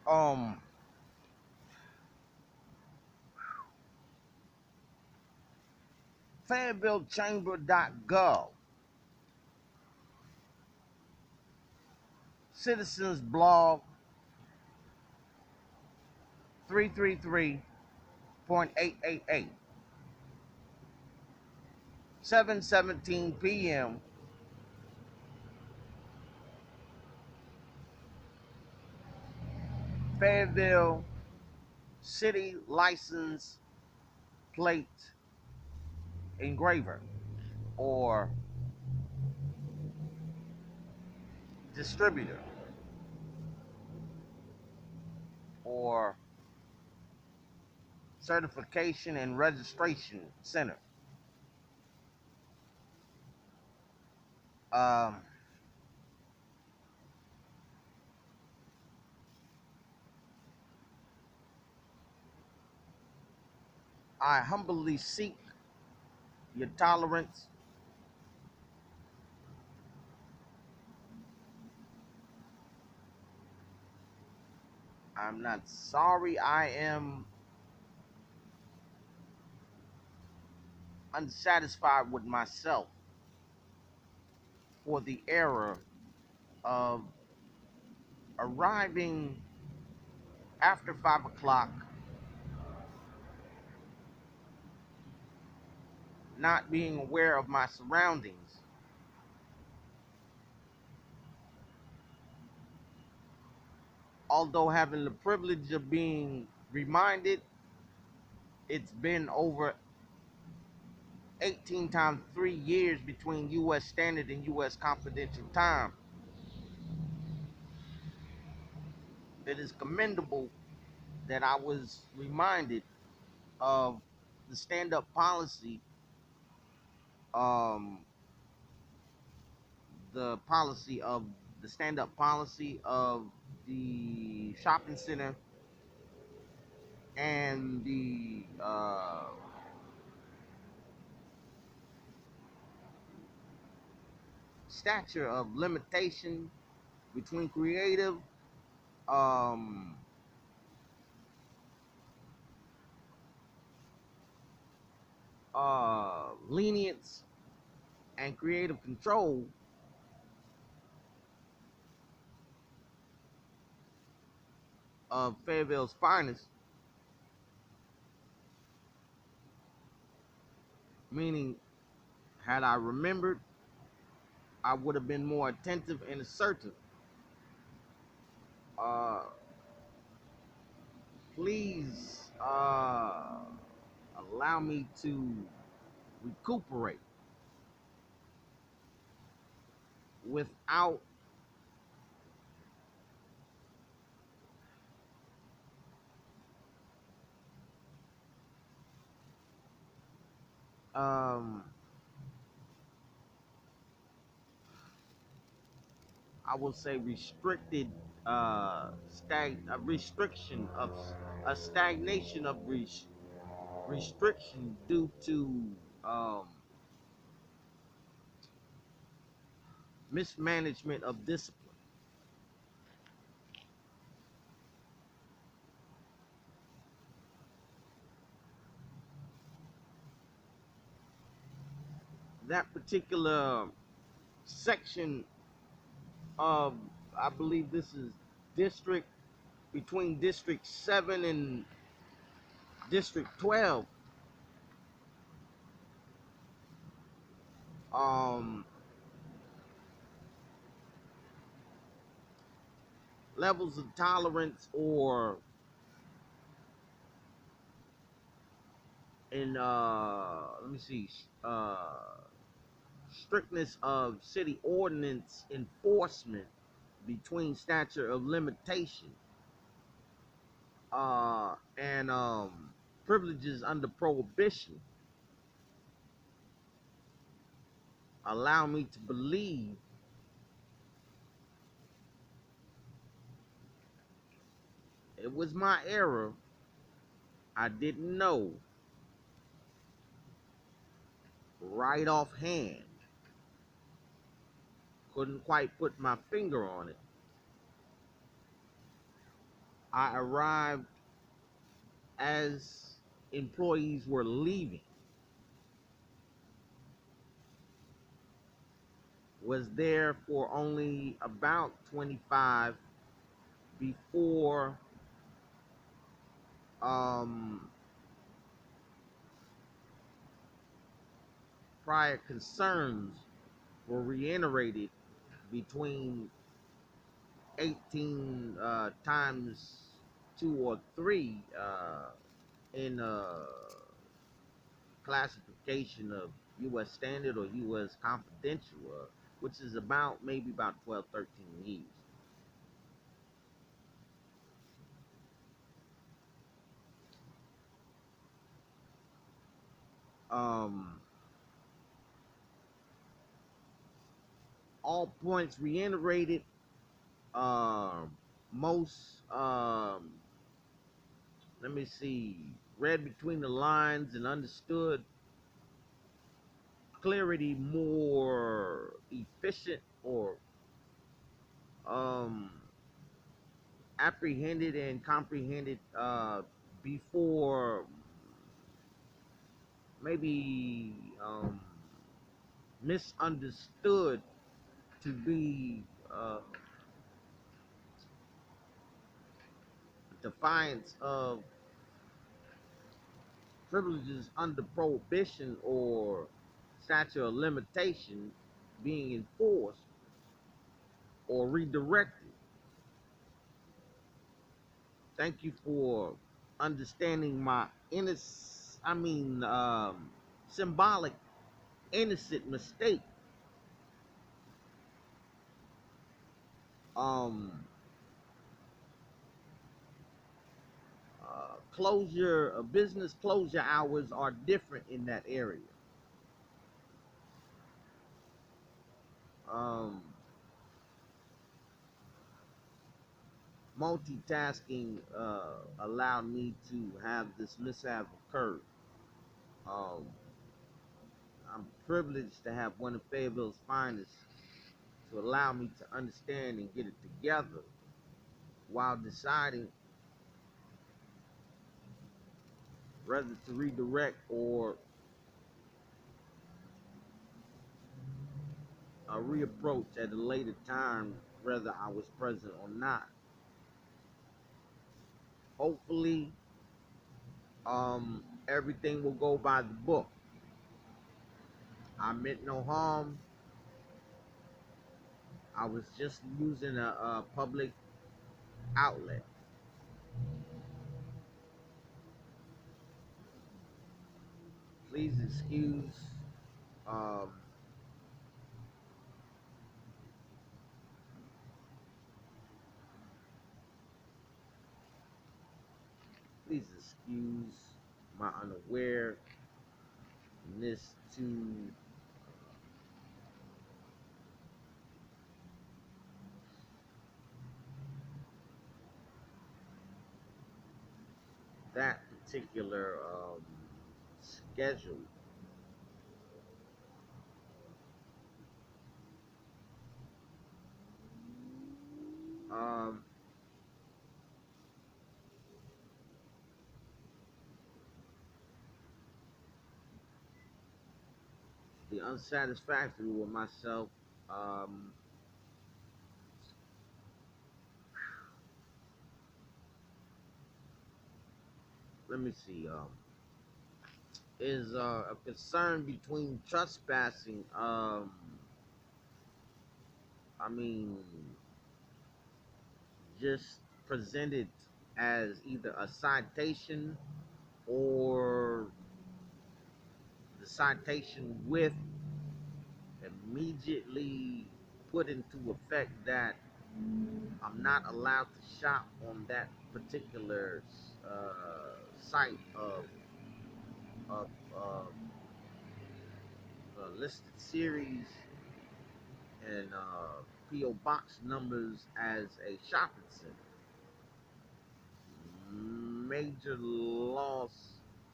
Um, Fay.Chamber.Gov, Citizens Blog 333.888, 7:17 p.m. Fayetteville City License Plate Engraver or Distributor or Certification and Registration Center. Um, I humbly seek your tolerance. I'm not sorry. I am unsatisfied with myself for the error of arriving after 5 o'clock, not being aware of my surroundings, although having the privilege of being reminded. It's been over 18 times 3 years between U.S. Standard and U.S. Confidential Time. It is commendable that I was reminded of the stand-up policy, um, the policy of the stand-up policy of the shopping center and the stature of limitation between creative, um, lenience and creative control of Fayetteville's finest, meaning, had I remembered, I would have been more attentive and assertive. Uh, please allow me to recuperate without um, I will say restricted a restriction of a stagnation of restriction due to um, mismanagement of discipline. That particular section of, I believe this is district, between District 7 and District 12, um, levels of tolerance or in let me see, strictness of city ordinance enforcement between statute of limitation and privileges under prohibition allow me to believe it was my error. I didn't know right offhand, couldn't quite put my finger on it, I arrived as employees were leaving, was there for only about 25 before um, prior concerns were reiterated between 18 times 2 or 3 in classification of U.S. Standard or U.S. Confidential, which is about maybe about 12, 13 years. Um, all points reiterated. Most, let me see, read between the lines and understood, clarity more efficient or um, apprehended and comprehended before maybe misunderstood to be defiance of privileges under prohibition or statute of limitation being enforced or redirected. Thank you for understanding my symbolic innocent mistake. Um, business closure hours are different in that area. Um, multitasking allowed me to have this mishap occur. Um, I'm privileged to have one of Fayetteville's finest to allow me to understand and get it together while deciding whether to redirect or reapproach at a later time, whether I was present or not. Hopefully, everything will go by the book. I meant no harm. I was just using a public outlet. Please excuse um, please excuse my unawareness to that particular schedule. Um, the unsatisfactory with myself. Um, Let me see. Is a concern between trespassing. I mean, just presented as either a citation or the citation with immediately put into effect that I'm not allowed to shop on that particular site of listed series and PO box numbers as a shopping center. Major loss,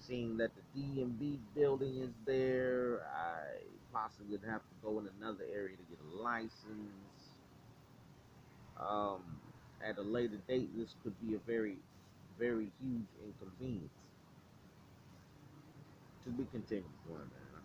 seeing that the DMV building is there. I possibly would have to go in another area to get a license. Um, at a later date, this could be a very, very huge inconvenience. To be continued, man.